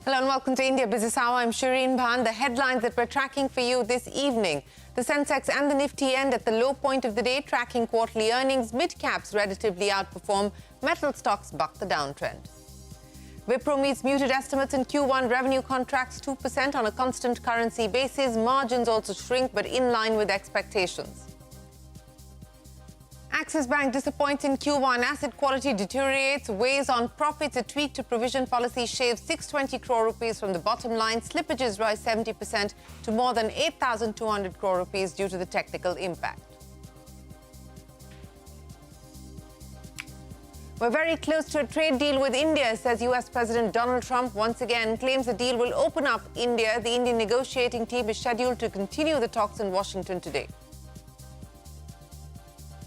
Hello and welcome to India Business Hour. I'm Shireen Bhan. The headlines that we're tracking for you this evening. The Sensex and the Nifty end at the low point of the day, tracking quarterly earnings. Mid-caps relatively outperform. Metal stocks buck the downtrend. Wipro meets muted estimates in Q1. Revenue contracts 2% on a constant currency basis. Margins also shrink, but in line with expectations. Axis Bank disappoints in Q1. Asset quality deteriorates, weighs on profits. A tweak to provision policy shaves 620 crore rupees from the bottom line. Slippages rise 70% to more than 8,200 crore rupees due to the technical impact. We're very close to a trade deal with India, says US President Donald Trump once again. Claims the deal will open up India. The Indian negotiating team is scheduled to continue the talks in Washington today.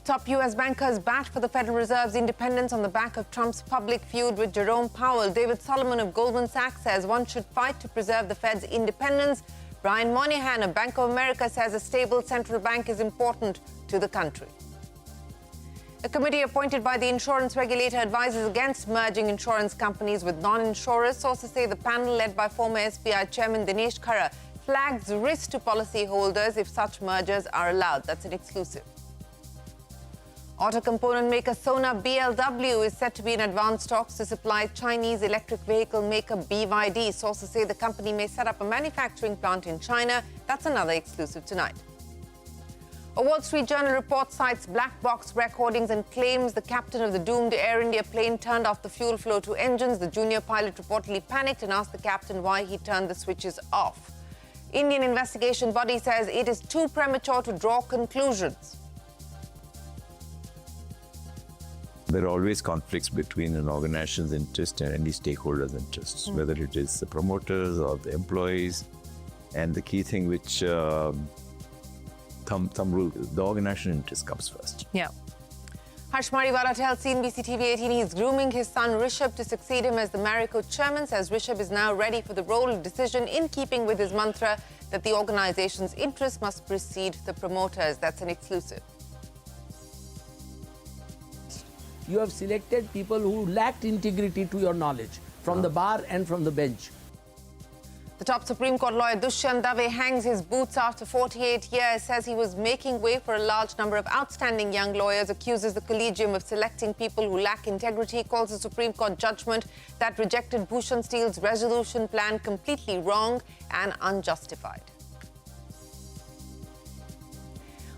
Top US bankers bat for the Federal Reserve's independence on the back of Trump's public feud with Jerome Powell. David Solomon of Goldman Sachs says one should fight to preserve the Fed's independence. Brian Moynihan of Bank of America says a stable central bank is important to the country. A committee appointed by the insurance regulator advises against merging insurance companies with non-insurers. Sources say the panel, led by former SBI chairman Dinesh Khara, flags risk to policyholders if such mergers are allowed. That's an exclusive. Auto component maker Sona BLW is set to be in advanced talks to supply Chinese electric vehicle maker BYD. Sources say the company may set up a manufacturing plant in China. That's another exclusive tonight. A Wall Street Journal report cites black box recordings and claims the captain of the doomed Air India plane turned off the fuel flow to engines. The junior pilot reportedly panicked and asked the captain why he turned the switches off. Indian investigation body says it is too premature to draw conclusions. There are always conflicts between an organization's interest and any stakeholder's interests, whether it is the promoters or the employees. And the key thing which thumb rule, the organization interest comes first. Yeah. Harsh Mariwala tells CNBC TV 18 he's grooming his son Rishabh to succeed him as the Marico chairman. Says Rishabh is now ready for the role. A decision in keeping with his mantra that the organization's interest must precede the promoters. That's an exclusive. You have selected people who lacked integrity to your knowledge, from the bar and from the bench. The top Supreme Court lawyer Dushyant Dave hangs his boots after 48 years, says he was making way for a large number of outstanding young lawyers, accuses the collegium of selecting people who lack integrity, calls the Supreme Court judgment that rejected Bhushan Steel's resolution plan completely wrong and unjustified.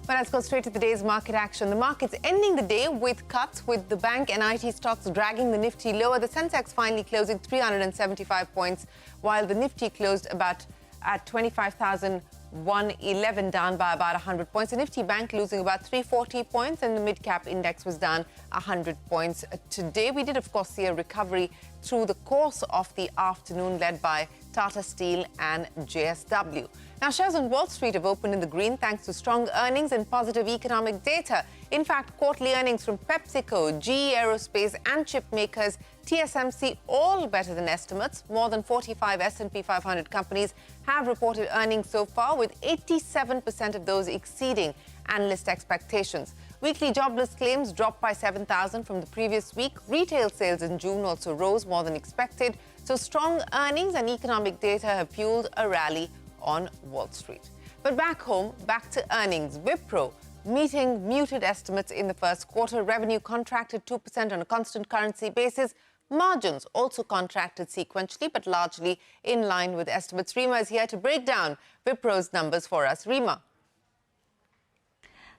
Well, let's go straight to the day's market action. The market's ending the day with cuts, with the bank and IT stocks dragging the Nifty lower. The Sensex finally closing 375 points, while the Nifty closed about at 25,111, down by about 100 points. The Nifty Bank losing about 340 points, and the mid-cap index was down 100 points. Today, we did, of course, see a recovery through the course of the afternoon, led by Tata Steel and JSW. Now, shares on Wall Street have opened in the green thanks to strong earnings and positive economic data. In fact, quarterly earnings from PepsiCo, GE Aerospace and chip makers TSMC all better than estimates. More than 45 S&P 500 companies have reported earnings so far, with 87% of those exceeding analyst expectations. Weekly jobless claims dropped by 7,000 from the previous week. Retail sales in June also rose more than expected. So strong earnings and economic data have fueled a rally on Wall Street. But back home, back to earnings. Wipro meeting muted estimates in the first quarter. Revenue contracted 2% on a constant currency basis. Margins also contracted sequentially, but largely in line with estimates. Rima is here to break down Wipro's numbers for us. Rima.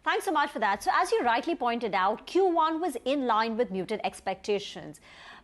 Thanks so much for that. So as you rightly pointed out, Q1 was in line with muted expectations.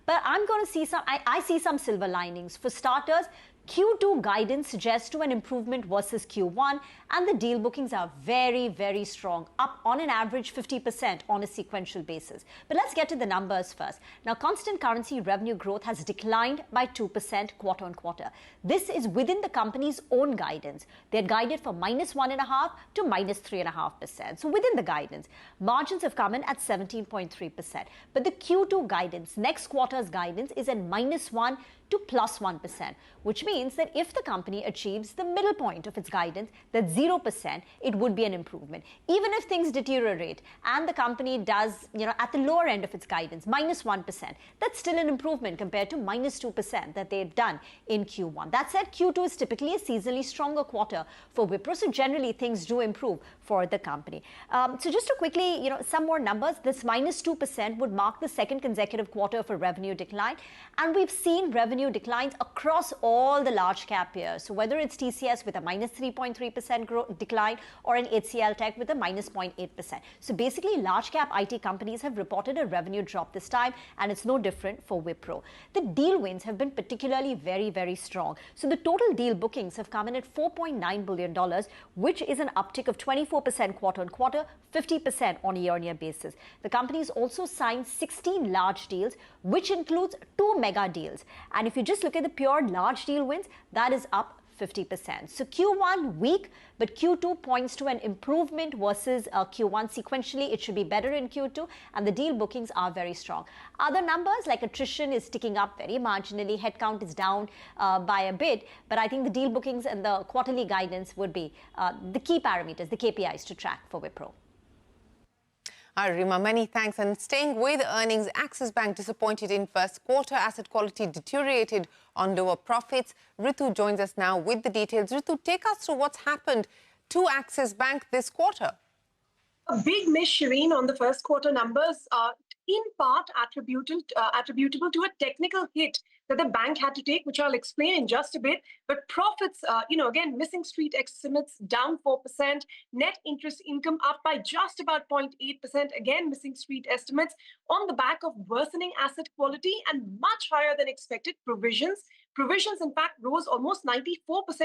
But I'm going to see I see some silver linings. For starters, Q2 guidance suggests to an improvement versus Q1, and the deal bookings are very, very strong, up on an average 50% on a sequential basis. But let's get to the numbers first. Now, constant currency revenue growth has declined by 2% quarter on quarter. This is within the company's own guidance. They had guided for -1.5% to -3.5%. So within the guidance, margins have come in at 17.3%. But the Q2 guidance, next quarter's guidance, is at -1% to plus 1%, which means that if the company achieves the middle point of its guidance, that's 0%, it would be an improvement. Even if things deteriorate and the company does, at the lower end of its guidance, minus 1%, that's still an improvement compared to minus 2% that they've done in Q1. That said, Q2 is typically a seasonally stronger quarter for Wipro, so generally things do improve for the company. So just to quickly, some more numbers, this minus 2% would mark the second consecutive quarter of a revenue decline, and we've seen revenue declines across all the large cap peers. So whether it's TCS with a minus 3.3% decline or an HCL Tech with a minus 0.8%. So basically large cap IT companies have reported a revenue drop this time, and it's no different for Wipro. The deal wins have been particularly very, very strong. So the total deal bookings have come in at $4.9 billion, which is an uptick of 24% quarter on quarter, 50% on a year-on-year basis. The company's also signed 16 large deals, which includes 2 mega deals. And if you just look at the pure large deal wins, that is up 50%. So Q1 weak, but Q2 points to an improvement versus Q1. Sequentially, it should be better in Q2, and the deal bookings are very strong. Other numbers like attrition is ticking up very marginally, headcount is down by a bit, but I think the deal bookings and the quarterly guidance would be the key parameters, the KPIs to track for Wipro. Rima, many thanks. And staying with earnings, Axis Bank disappointed in first quarter. Asset quality deteriorated on lower profits. Ritu joins us now with the details. Ritu, take us through what's happened to Axis Bank this quarter. A big miss, Shireen, on the first quarter numbers, in part attributable to a technical hit that the bank had to take, which I'll explain in just a bit. But profits, again, missing street estimates, down 4%. Net interest income up by just about 0.8%. Again, missing street estimates on the back of worsening asset quality and much higher than expected provisions. Provisions, in fact, rose almost 94%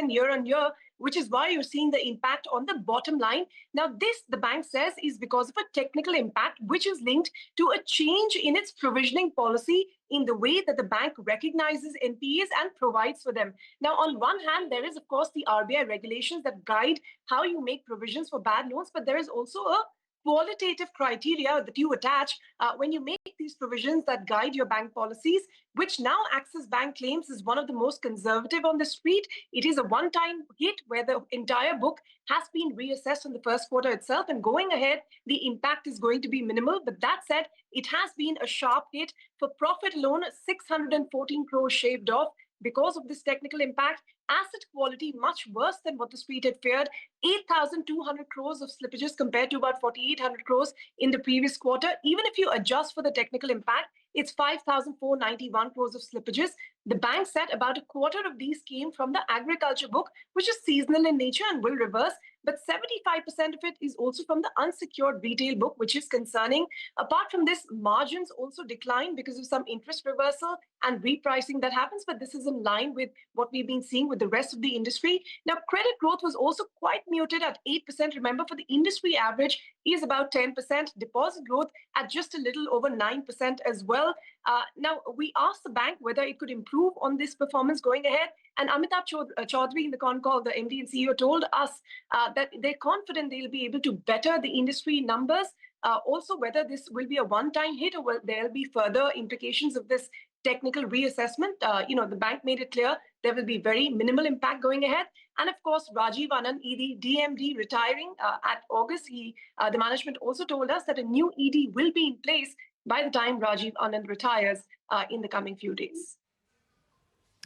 year on year, which is why you're seeing the impact on the bottom line. Now, this, the bank says, is because of a technical impact, which is linked to a change in its provisioning policy in the way that the bank recognizes NPAs and provides for them. Now, on one hand, there is, of course, the RBI regulations that guide how you make provisions for bad loans, but there is also a qualitative criteria that you attach when you make these provisions that guide your bank policies, which now Axis Bank claims is one of the most conservative on the street. It is a one-time hit where the entire book has been reassessed in the first quarter itself, and going ahead, the impact is going to be minimal. But that said, it has been a sharp hit. For profit alone, 614 crores shaved off because of this technical impact. Asset quality much worse than what the street had feared. 8,200 crores of slippages compared to about 4,800 crores in the previous quarter. Even if you adjust for the technical impact, it's 5,491 crores of slippages. The bank said about a quarter of these came from the agriculture book, which is seasonal in nature and will reverse. But 75% of it is also from the unsecured retail book, which is concerning. Apart from this, margins also decline because of some interest reversal and repricing that happens. But this is in line with what we've been seeing with the rest of the industry. Now, credit growth was also quite muted at 8%. Remember, for the industry average is about 10%. Deposit growth at just a little over 9% as well. Now, we asked the bank whether it could improve on this performance going ahead. And Amitabh Chaudhary in the con call, the MD and CEO, told us that they're confident they'll be able to better the industry numbers. Also, whether this will be a one-time hit or there'll be further implications of this technical reassessment. The bank made it clear there will be very minimal impact going ahead. And of course, Rajiv Anand, ED, DMD, retiring at August. The management also told us that a new ED will be in place by the time Rajiv Anand retires in the coming few days.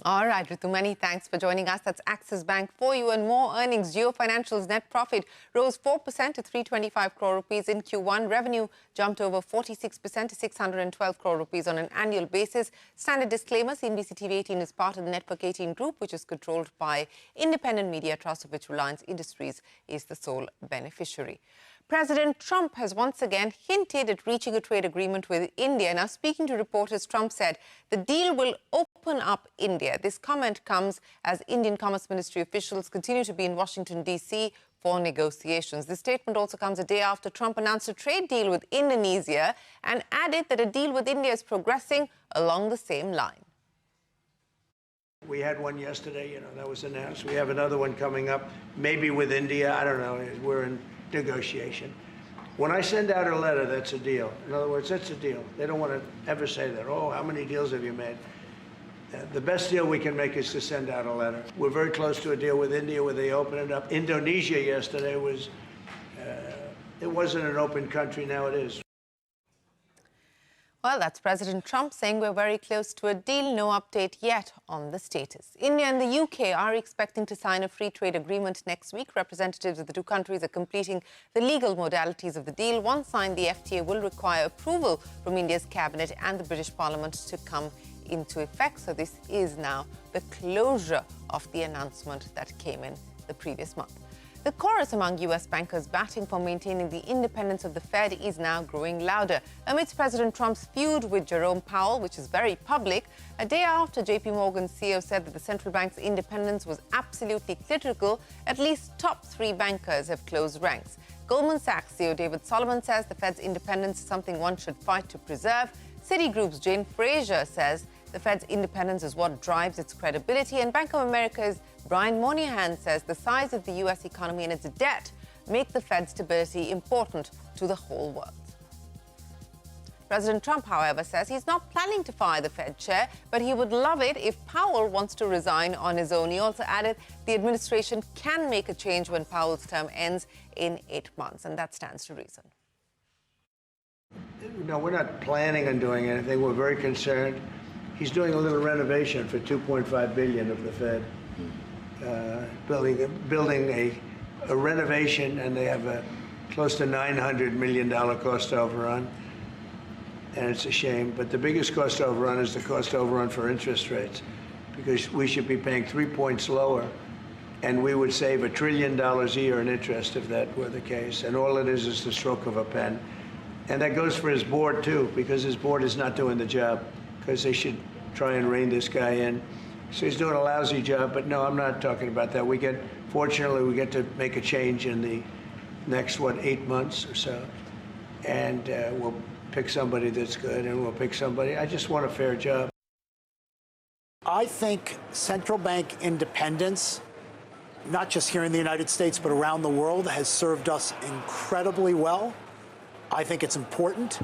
All right, Ritu, many thanks for joining us. That's Axis Bank for you. And more earnings. Jio Financial's net profit rose 4% to 325 crore rupees in Q1. Revenue jumped over 46% to 612 crore rupees on an annual basis. Standard disclaimer, CNBC TV 18 is part of the Network 18 group, which is controlled by Independent Media Trust, of which Reliance Industries is the sole beneficiary. President Trump has once again hinted at reaching a trade agreement with India. Now, speaking to reporters, Trump said the deal will open up India. This comment comes as Indian Commerce Ministry officials continue to be in Washington, D.C. for negotiations. This statement also comes a day after Trump announced a trade deal with Indonesia and added that a deal with India is progressing along the same line. We had one yesterday, that was announced. We have another one coming up, maybe with India. I don't know. We're in negotiation. When I send out a letter, that's a deal. In other words, that's a deal. They don't want to ever say that. Oh, how many deals have you made? The best deal we can make is to send out a letter. We're very close to a deal with India where they open it up. Indonesia yesterday was, it wasn't an open country, now it is. Well, that's President Trump saying we're very close to a deal. No update yet on the status. India and the UK are expecting to sign a free trade agreement next week. Representatives of the two countries are completing the legal modalities of the deal. Once signed, the FTA will require approval from India's cabinet and the British Parliament to come into effect. So this is now the closure of the announcement that came in the previous month. The chorus among US bankers batting for maintaining the independence of the Fed is now growing louder. Amidst President Trump's feud with Jerome Powell, which is very public, a day after JP Morgan's CEO said that the central bank's independence was absolutely critical, at least top three bankers have closed ranks. Goldman Sachs CEO David Solomon says the Fed's independence is something one should fight to preserve. Citigroup's Jane Fraser says the Fed's independence is what drives its credibility. And Bank of America's Brian Moynihan says the size of the U.S. economy and its debt make the Fed's stability important to the whole world. President Trump, however, says he's not planning to fire the Fed chair, but he would love it if Powell wants to resign on his own. He also added the administration can make a change when Powell's term ends in 8 months, and that stands to reason. No, we're not planning on doing anything. We're very concerned. He's doing a little renovation for $2.5 billion of the Fed, building a renovation, and they have a close to $900 million cost overrun, and it's a shame. But the biggest cost overrun is the cost overrun for interest rates, because we should be paying 3 points lower, and we would save $1 trillion a year in interest if that were the case. And all it is the stroke of a pen. And that goes for his board, too, because his board is not doing the job, because they should try and rein this guy in. So he's doing a lousy job, but no, I'm not talking about that. Fortunately, we get to make a change in the next, 8 months or so. And we'll pick somebody that's good, and we'll pick somebody. I just want a fair job. I think central bank independence, not just here in the United States, but around the world, has served us incredibly well. I think it's important.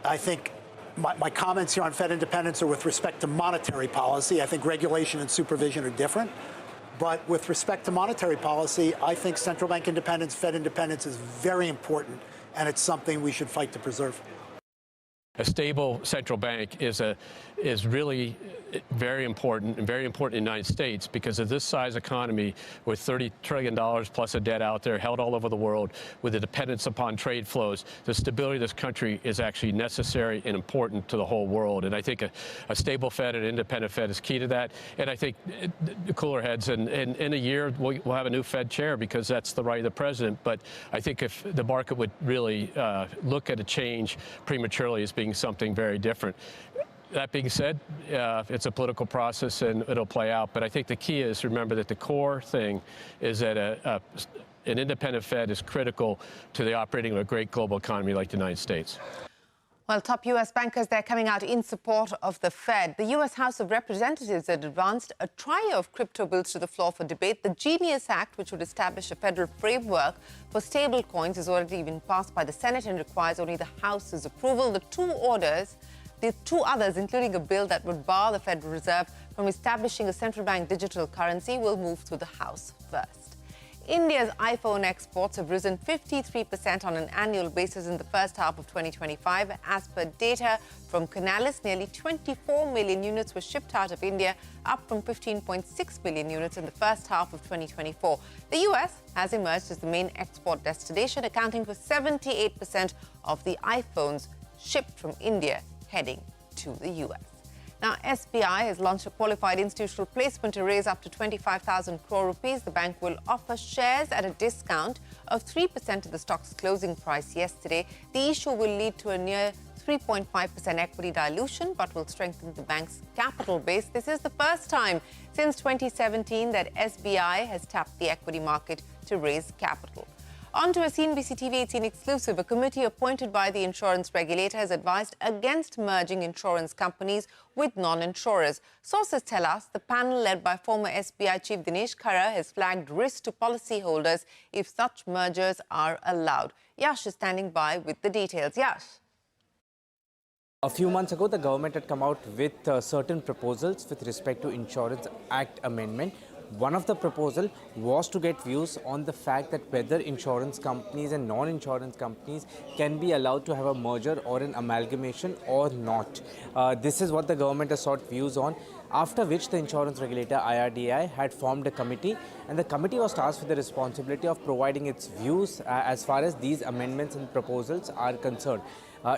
I think my comments here on Fed independence are with respect to monetary policy. I think regulation and supervision are different. But with respect to monetary policy, I think central bank independence, Fed independence is very important, and it's something we should fight to preserve. A stable central bank is really very important, and very important in the United States, because of this size economy with $30 trillion plus of debt out there held all over the world, with the dependence upon trade flows. The stability of this country is actually necessary and important to the whole world. And I think a stable Fed and independent Fed is key to that. And I think the cooler heads, and in a year we'll have a new Fed chair, because that's the right of the president. But I think if the market would really look at a change prematurely as being something very different. That being said, it's a political process and it'll play out. But I think the key is, remember that the core thing is that an independent Fed is critical to the operating of a great global economy like the United States. Well, top U.S. bankers, they're coming out in support of the Fed. The U.S. House of Representatives had advanced a trio of crypto bills to the floor for debate. The Genius Act, which would establish a federal framework for stable coins, has already been passed by the Senate and requires only the House's approval. The two others, including a bill that would bar the Federal Reserve from establishing a central bank digital currency, will move through the House first. India's iPhone exports have risen 53% on an annual basis in the first half of 2025. As per data from Canalys, nearly 24 million units were shipped out of India, up from 15.6 million units in the first half of 2024. The US has emerged as the main export destination, accounting for 78% of the iPhones shipped from India heading to the US. Now, SBI has launched a qualified institutional placement to raise up to 25,000 crore rupees. The bank will offer shares at a discount of 3% of the stock's closing price yesterday. The issue will lead to a near 3.5% equity dilution, but will strengthen the bank's capital base. This is the first time since 2017 that SBI has tapped the equity market to raise capital. On to a CNBC TV 18 exclusive. A committee appointed by the insurance regulator has advised against merging insurance companies with non-insurers. Sources tell us the panel, led by former SBI Chief Dinesh Khara, has flagged risks to policyholders if such mergers are allowed. Yash is standing by with the details. Yash. A few months ago, the government had come out with certain proposals with respect to Insurance Act amendment. One of the proposal was to get views on the fact that whether insurance companies and non-insurance companies can be allowed to have a merger or an amalgamation or not. This is what the government has sought views on, after which the insurance regulator IRDAI had formed a committee, and the committee was tasked with the responsibility of providing its views as far as these amendments and proposals are concerned.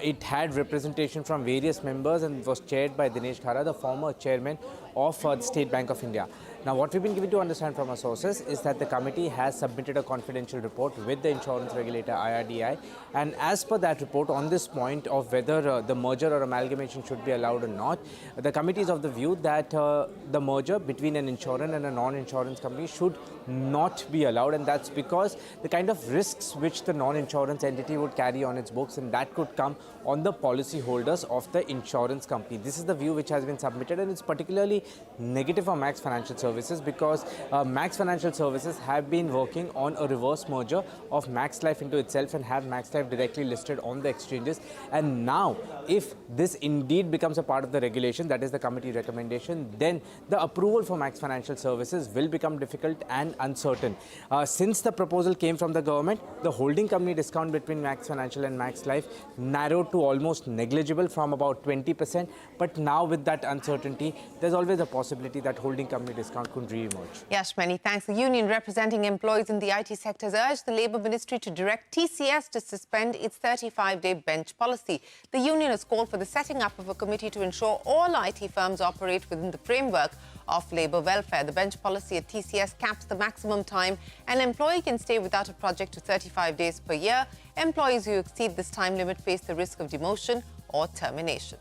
It had representation from various members and was chaired by Dinesh Khara, the former chairman of the State Bank of India. Now, what we've been given to understand from our sources is that the committee has submitted a confidential report with the insurance regulator IRDAI, and as per that report on this point of whether the merger or amalgamation should be allowed or not, the committee is of the view that the merger between an insurance and a non-insurance company should not be allowed, and that's because the kind of risks which the non-insurance entity would carry on its books, and that could come on the policy holders of the insurance company. This is the view which has been submitted, and it's particularly negative for Max Financial Services because Max Financial Services have been working on a reverse merger of Max Life into itself and have Max Life directly listed on the exchanges. And now, if this indeed becomes a part of the regulation, that is the committee recommendation, then the approval for Max Financial Services will become difficult and uncertain. Since the proposal came from the government, the holding company discount between Max Financial and Max Life narrowed to almost negligible from about 20%. But now with that uncertainty, there's always a possibility that holding company discount could re-emerge. Yes, many thanks. The union representing employees in the IT sector has urged the Labour Ministry to direct TCS to suspend its 35-day bench policy. The union has called for the setting up of a committee to ensure all IT firms operate within the framework of labour welfare. The bench policy at TCS caps the maximum time an employee can stay without a project to 35 days per year. Employees who exceed this time limit face the risk of demotion or termination.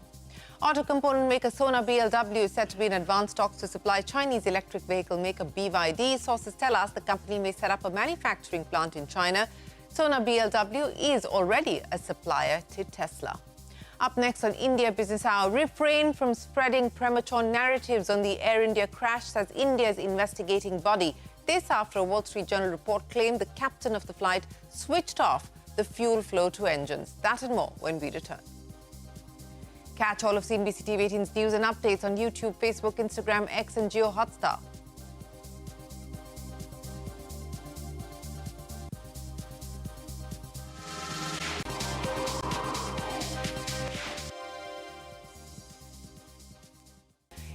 Auto component maker Sona BLW is said to be in advanced talks to supply Chinese electric vehicle maker BYD. Sources tell us the company may set up a manufacturing plant in China. Sona BLW is already a supplier to Tesla. Up next on India Business Hour, refrain from spreading premature narratives on the Air India crash, says India's investigating body. This after a Wall Street Journal report claimed the captain of the flight switched off the fuel flow to engines. That and more when we return. Catch all of CNBC TV 18's news and updates on YouTube, Facebook, Instagram, X and Jio Hotstar.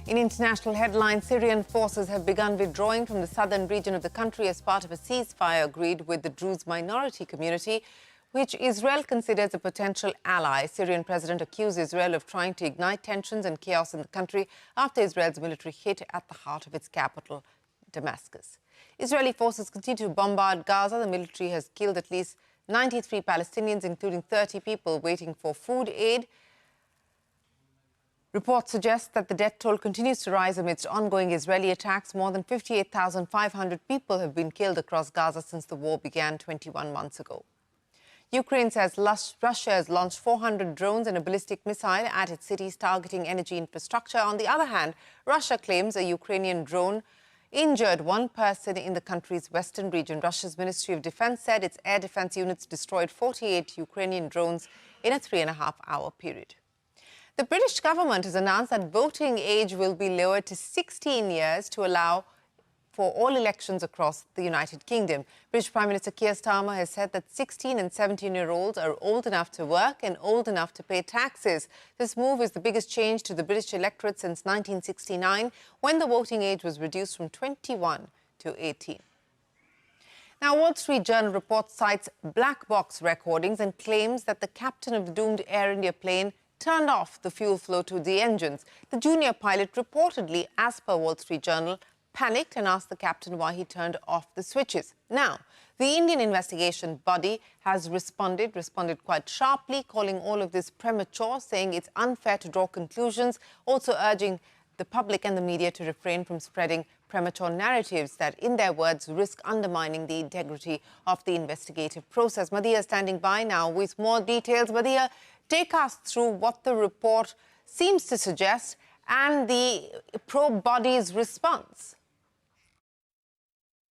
In international headlines, Syrian forces have begun withdrawing from the southern region of the country as part of a ceasefire agreed with the Druze minority community, which Israel considers a potential ally. Syrian president accused Israel of trying to ignite tensions and chaos in the country after Israel's military hit at the heart of its capital, Damascus. Israeli forces continue to bombard Gaza. The military has killed at least 93 Palestinians, including 30 people waiting for food aid. Reports suggest that the death toll continues to rise amidst ongoing Israeli attacks. More than 58,500 people have been killed across Gaza since the war began 21 months ago. Ukraine says Russia has launched 400 drones and a ballistic missile at its cities targeting energy infrastructure. On the other hand, Russia claims a Ukrainian drone injured one person in the country's western region. Russia's Ministry of Defense said its air defense units destroyed 48 Ukrainian drones in a 3.5-hour period. The British government has announced that voting age will be lowered to 16 years to allow for all elections across the United Kingdom. British Prime Minister Keir Starmer has said that 16 and 17-year-olds are old enough to work and old enough to pay taxes. This move is the biggest change to the British electorate since 1969, when the voting age was reduced from 21 to 18. Now, Wall Street Journal report cites black box recordings and claims that the captain of the doomed Air India plane turned off the fuel flow to the engines. The junior pilot reportedly, as per Wall Street Journal, panicked and asked the captain why he turned off the switches. Now, the Indian investigation body has responded quite sharply, calling all of this premature, saying it's unfair to draw conclusions, also urging the public and the media to refrain from spreading premature narratives that, in their words, risk undermining the integrity of the investigative process. Madhya standing by now with more details. Madhya, take us through what the report seems to suggest and the probe body's response.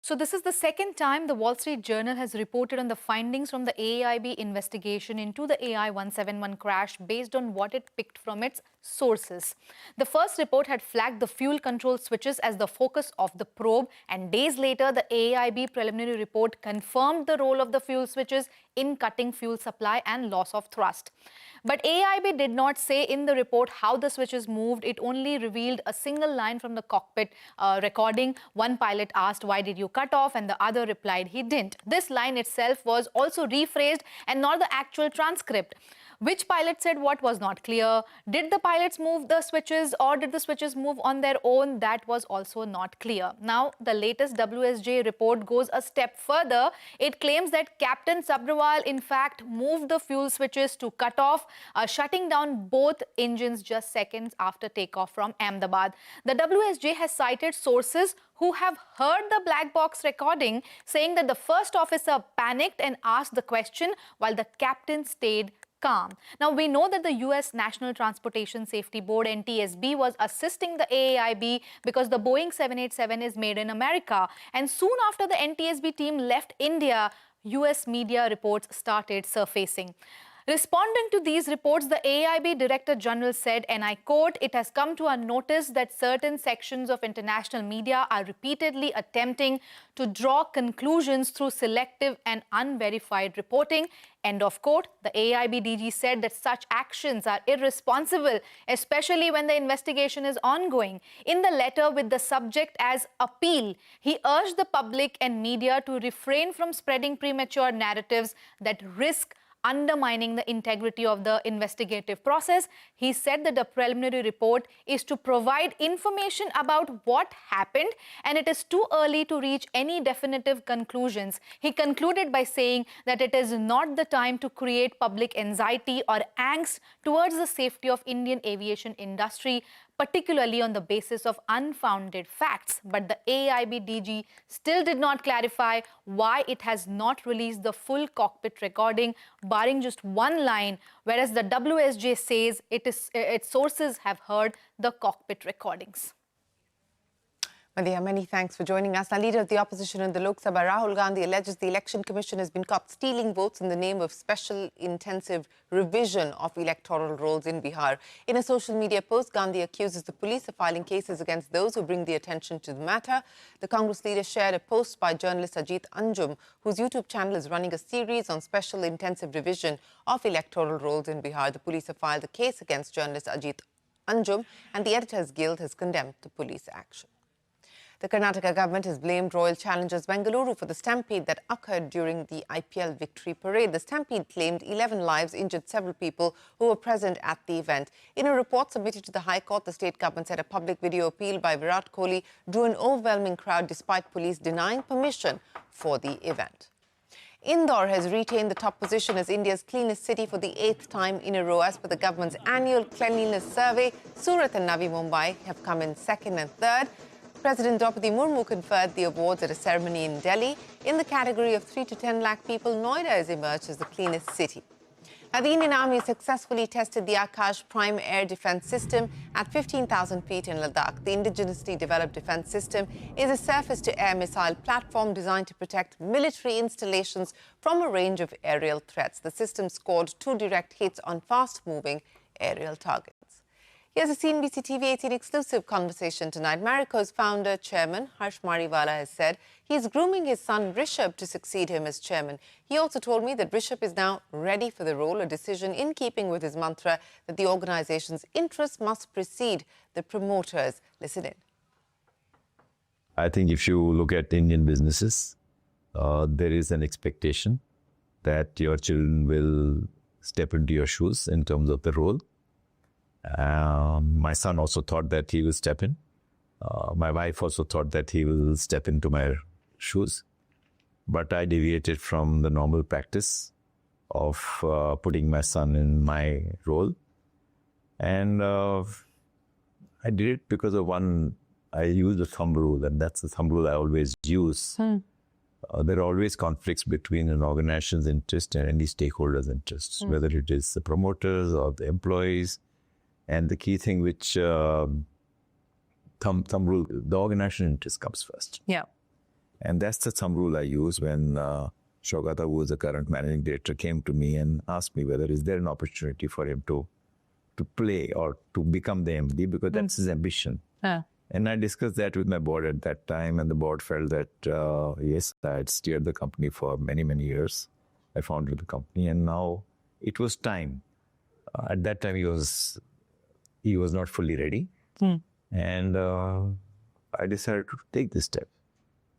So this is the second time the Wall Street Journal has reported on the findings from the AIB investigation into the AI 171 crash based on what it picked from its sources. The first report had flagged the fuel control switches as the focus of the probe, and days later the AIB preliminary report confirmed the role of the fuel switches in cutting fuel supply and loss of thrust. But AIB did not say in the report how the switches moved. It only revealed a single line from the cockpit recording. One pilot asked, "Why did you cut off?" and the other replied, "He didn't." This line itself was also rephrased and not the actual transcript. Which pilot said what was not clear. Did the pilots move the switches or did the switches move on their own? That was also not clear. Now, the latest WSJ report goes a step further. It claims that Captain Sabrawal, in fact, moved the fuel switches to cut off, shutting down both engines just seconds after takeoff from Ahmedabad. The WSJ has cited sources who have heard the black box recording, saying that the first officer panicked and asked the question while the captain stayed calm. Now, we know that the US National Transportation Safety Board, NTSB, was assisting the AIB because the Boeing 787 is made in America. And soon after the NTSB team left India, US media reports started surfacing. Responding to these reports, the AIB Director General said, and I quote, "It has come to our notice that certain sections of international media are repeatedly attempting to draw conclusions through selective and unverified reporting." End of quote. The AIB DG said that such actions are irresponsible, especially when the investigation is ongoing. In the letter with the subject as appeal, he urged the public and media to refrain from spreading premature narratives that risk undermining the integrity of the investigative process. He said that the preliminary report is to provide information about what happened and it is too early to reach any definitive conclusions. He concluded by saying that it is not the time to create public anxiety or angst towards the safety of Indian aviation industry, particularly on the basis of unfounded facts. But the AIB DG still did not clarify why it has not released the full cockpit recording, barring just one line, whereas the WSJ says its sources have heard the cockpit recordings. Madhya, many thanks for joining us. Now, Leader of the Opposition in the Lok Sabha, Rahul Gandhi, alleges the Election Commission has been caught stealing votes in the name of special intensive revision of electoral rolls in Bihar. In a social media post, Gandhi accuses the police of filing cases against those who bring the attention to the matter. The Congress leader shared a post by journalist Ajit Anjum, whose YouTube channel is running a series on special intensive revision of electoral rolls in Bihar. The police have filed a case against journalist Ajit Anjum, and the Editors Guild has condemned the police action. The Karnataka government has blamed Royal Challengers Bengaluru for the stampede that occurred during the IPL victory parade. The stampede claimed 11 lives, injured several people who were present at the event. In a report submitted to the High Court, the state government said a public video appeal by Virat Kohli drew an overwhelming crowd despite police denying permission for the event. Indore has retained the top position as India's cleanest city for the 8th time in a row. As per the government's annual cleanliness survey, Surat and Navi Mumbai have come in second and third. President Draupadi Murmu conferred the awards at a ceremony in Delhi. In the category of 3 to 10 lakh people, Noida has emerged as the cleanest city. Now, the Indian Army successfully tested the Akash Prime Air Defence System at 15,000 feet in Ladakh. The indigenously developed defence system is a surface-to-air missile platform designed to protect military installations from a range of aerial threats. The system scored 2 direct hits on fast-moving aerial targets. Here's a CNBC TV18 exclusive conversation tonight. Marico's founder, chairman, Harsh Mariwala, has said he's grooming his son, Rishabh, to succeed him as chairman. He also told me that Rishabh is now ready for the role, a decision in keeping with his mantra that the organization's interests must precede the promoters. Listen in. I think if you look at Indian businesses, there is an expectation that your children will step into your shoes in terms of the role. My son also thought that he will step in. My wife also thought that he will step into my shoes. But I deviated from the normal practice of putting my son in my role. And I did it because of one, I used a thumb rule, and that's the thumb rule I always use. There are always conflicts between an organization's interest and any stakeholder's interests, whether it is the promoters or the employees. And the key thing which thumb rule, the organization interest comes first. Yeah. And that's the thumb rule I use when Shogata, who is the current managing director, came to me and asked me whether is there an opportunity for him to play or to become the MD, because that's his ambition. And I discussed that with my board at that time, and the board felt that, yes, I had steered the company for many, many years. I founded the company, and now it was time. At that time, he was not fully ready. And I decided to take this step.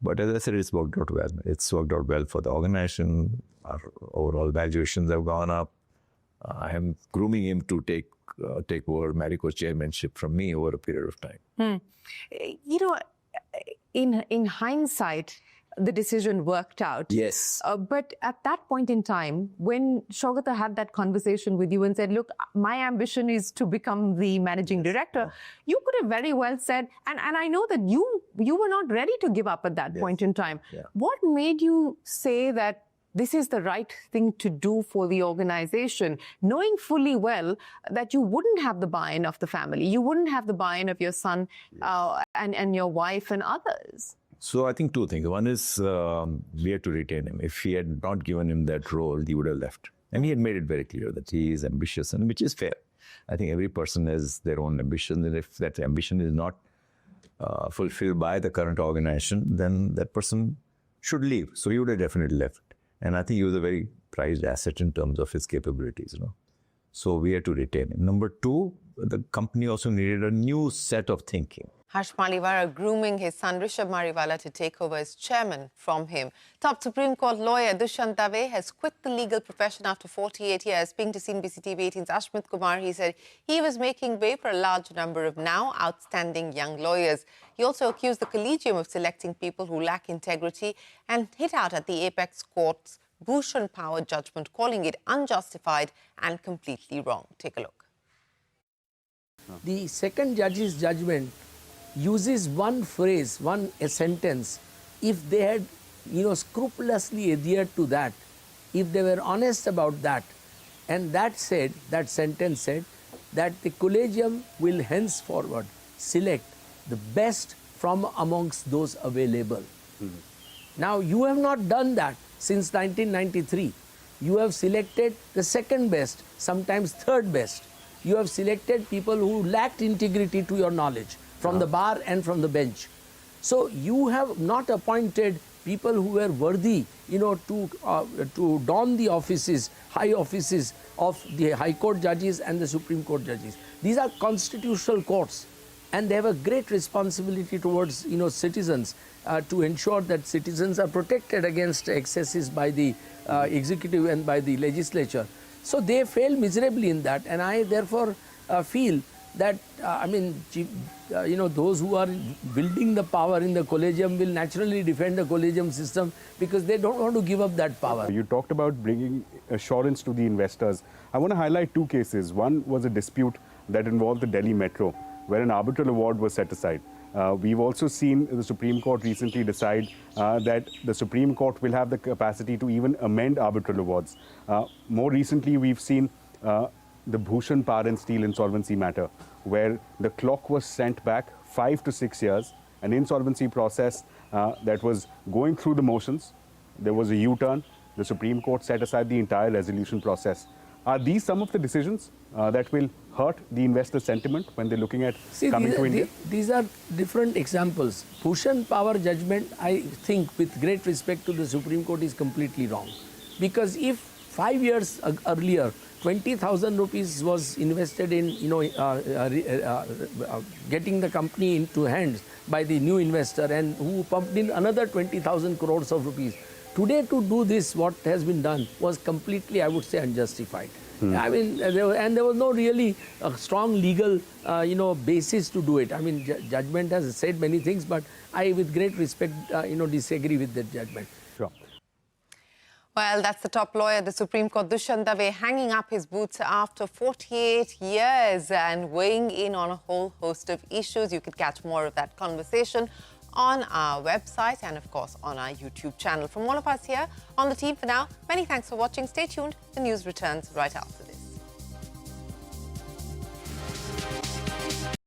But as I said, it's worked out well. It's worked out well for the organization. Our overall valuations have gone up. I am grooming him to take over Marico chairmanship from me over a period of time. You know, in hindsight, the decision worked out. Yes. But at that point in time, when Shogata had that conversation with you and said, look, my ambition is to become the managing director, you could have very well said, and I know that you were not ready to give up at that point in time. What made you say that this is the right thing to do for the organization, knowing fully well that you wouldn't have the buy-in of the family, you wouldn't have the buy-in of your son and your wife and others? So I think two things. One is we had to retain him. If he had not given him that role, he would have left. And he had made it very clear that he is ambitious, and which is fair. I think every person has their own ambition, and if that ambition is not fulfilled by the current organization, then that person should leave. So he would have definitely left. And I think he was a very prized asset in terms of his capabilities, So we had to retain him. Number two, the company also needed a new set of thinking. Harsh Mariwala grooming his son Rishabh Mariwala to take over as chairman from him. Top Supreme Court lawyer Dushyant Dave has quit the legal profession after 48 years. Speaking to CNBC TV 18's Ashmit Kumar, he said he was making way for a large number of now outstanding young lawyers. He also accused the collegium of selecting people who lack integrity and hit out at the apex court's Bhushan Power judgment, calling it unjustified and completely wrong. Take a look. The second judge's judgment uses one phrase, a sentence. If they had, scrupulously adhered to that, if they were honest about that, and that sentence said that the collegium will henceforward select the best from amongst those available. Now, you have not done that since 1993. You have selected the second best, sometimes third best. You have selected people who lacked integrity to your knowledge, from the bar and from the bench. So you have not appointed people who were worthy, to don the offices, high offices of the High Court judges and the Supreme Court judges. These are constitutional courts, and they have a great responsibility towards, citizens to ensure that citizens are protected against excesses by the executive and by the legislature. So they fail miserably in that, and I therefore feel that, those who are building the power in the collegium will naturally defend the collegium system because they don't want to give up that power. You talked about bringing assurance to the investors. I want to highlight two cases. One was a dispute that involved the Delhi Metro, where an arbitral award was set aside. We've also seen the Supreme Court recently decide that the Supreme Court will have the capacity to even amend arbitral awards. More recently, we've seen the Bhushan Power and Steel insolvency matter, where the clock was sent back 5 to 6 years, an insolvency process that was going through the motions. There was a U-turn. The Supreme Court set aside the entire resolution process. Are these some of the decisions that will hurt the investor sentiment when they're looking at coming to India? These are different examples. Bhushan Power judgment, I think, with great respect to the Supreme Court, is completely wrong. Because if 5 years earlier, 20,000 rupees was invested in, getting the company into hands by the new investor, and who pumped in another 20,000 crores of rupees. Today, to do this, what has been done was completely, I would say, unjustified. I mean, there was no really strong legal, basis to do it. I mean, judgment has said many things, but I, with great respect, disagree with that judgment. Sure. Well, that's the top lawyer, the Supreme Court, Dushyant Dave, hanging up his boots after 48 years and weighing in on a whole host of issues. You can catch more of that conversation on our website and, of course, on our YouTube channel. From all of us here on the team for now, many thanks for watching. Stay tuned. The news returns right after this.